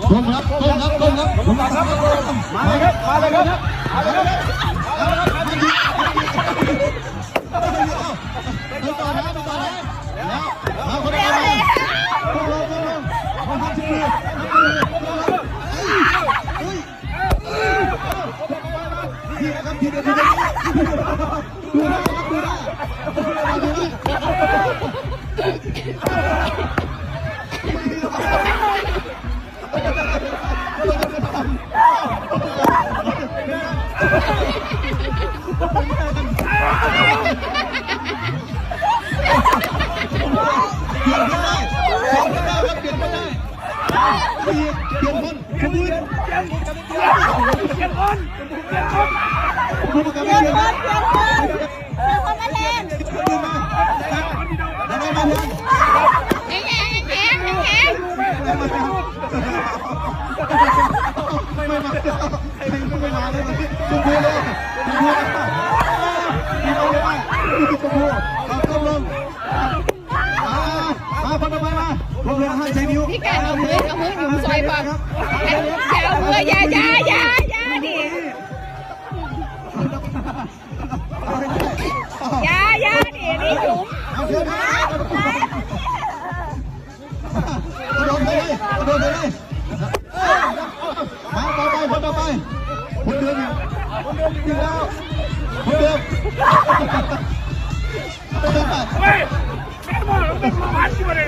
ก้มครับก้มครับก้มครับมาเลยครับมาเลยครับมาเลยครับดูต่อนะดูต่อนะแล้วเอาคนเดียวเลยคนทำชื่อทีนะครับทีเดียวดูได้ดูได้ดูได้พี่แกเอามือหยุมซอยปากอย่าเอามืออย่าดิอย่าดินี่หยุมโดนไปเลยโดนไปเลยมาต่อไปคนต่อไปคนเดิมยิงแล้วคนเดิมเฮ้ยแม่บอกเราเป็นมาบ้านกูเลย